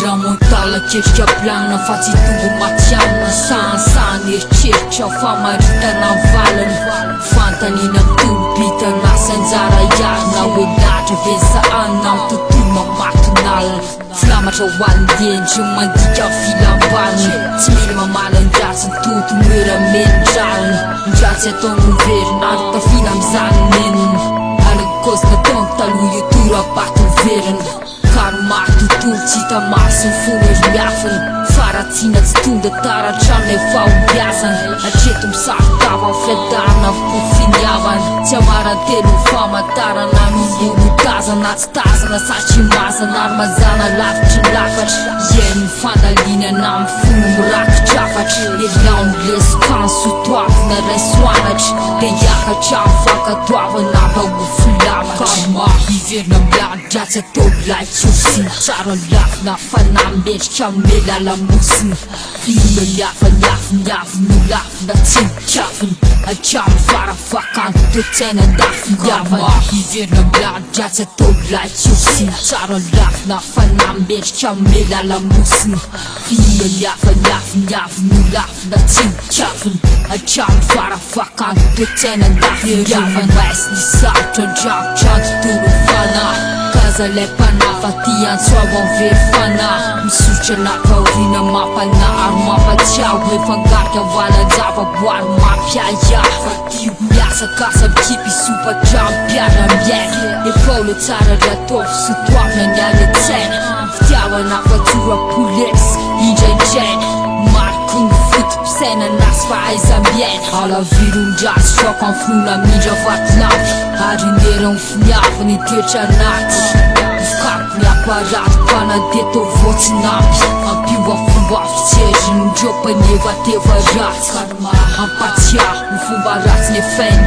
Ramontala ketrika planina fa tsy tonga maty amina sansany eritreritra famaritana valany fantanina mitolobitana sanjara iarina hoe latra vensa anina amin'ny tontolo mamatonalina filamatra hoanindendry mandika filambaniny tsy mila mamalan-dratsy ny tontolo oera-menondrariny ndratsy ataonoverina antafila am'izany meniny alakôzy nataony taloha io tora-patoverina karomary tontolo tsy hita masiny fony ery miafiny faratsina tsy tonga taratrano efa hombiazany atreto misarotava fiadarana pofiniavany tsy amarantelo famantarana nombolo tazana tsy tazana satry mazana ary mazana lavitry ny lafatra ieny fandalinana amin'ny fono mirakitrafatra elao milesokany sotoavina raisoanatra de hiakatra mifakatoavana bahofilamatra iverina miladratsy atao laitsosiny tsara lafina fanamendrika mela lamosiny fino liafaniafiniaviny lafina tsinokafiny atramy farafakano toetsaina ndafiniavana iverina miladratsy atao laitsosiny tsara lafina fanamendrika mela lamosiny fino liafaniafiniaviny lafina tsinokafiny atramy farafakano toetsaina ndafiniavana raisiny sarotra ndrakotrano tontolo fanahy Kazalepana tiansoavany verifana misotra nakaorina mampana ary mampatsiaho efangarika valan-javaboary mampiaya fatio miasa kasa mikipy sopadramy-piara-miaina efaolo tsara ratovy sotoavina ny aletsaina fitiavana fatora polesy indraindraina mariky ny fotom-pisaina nasy fahaiza-miaina alaviron-dratsy soko amin'ny finoana mindra vatolampy ary nerany finiavany toetra anaty Fikaroky ny aparaty mpanandeto voatsinampy ampiova fomba fijery ndreo-panevateva ratsy ampatsiaho ny fomba ratsy ny efainy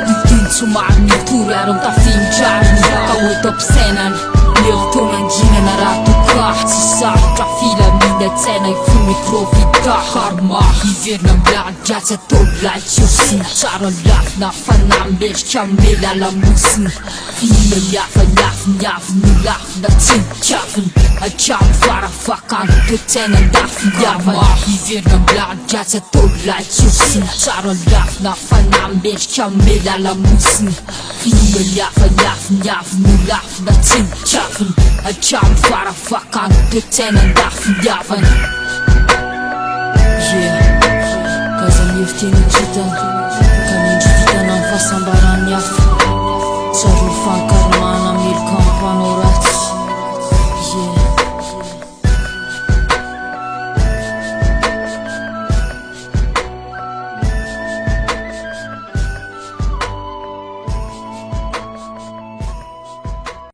ditiny somary nitory ary mitafindrariny ka oetam-pisainany levotonanginana raha tokahy tsy sarotra filamina tsaina ifony profita iverina miladratsy atao laitsosiny tsara lafina fanamendrika mela lamosiny fino liafaniafiniaviny lafina tsinokafiny atramy farafakano toetsaina ndafiniavana iverina miladratsy atao laitsosiny tsara lafina fanamendrika mela lamosiny fino liafaniafiniaviny lafina tsinokafiny atramy farafakano toetsaina ndafiniavana Kaza miefitina kitana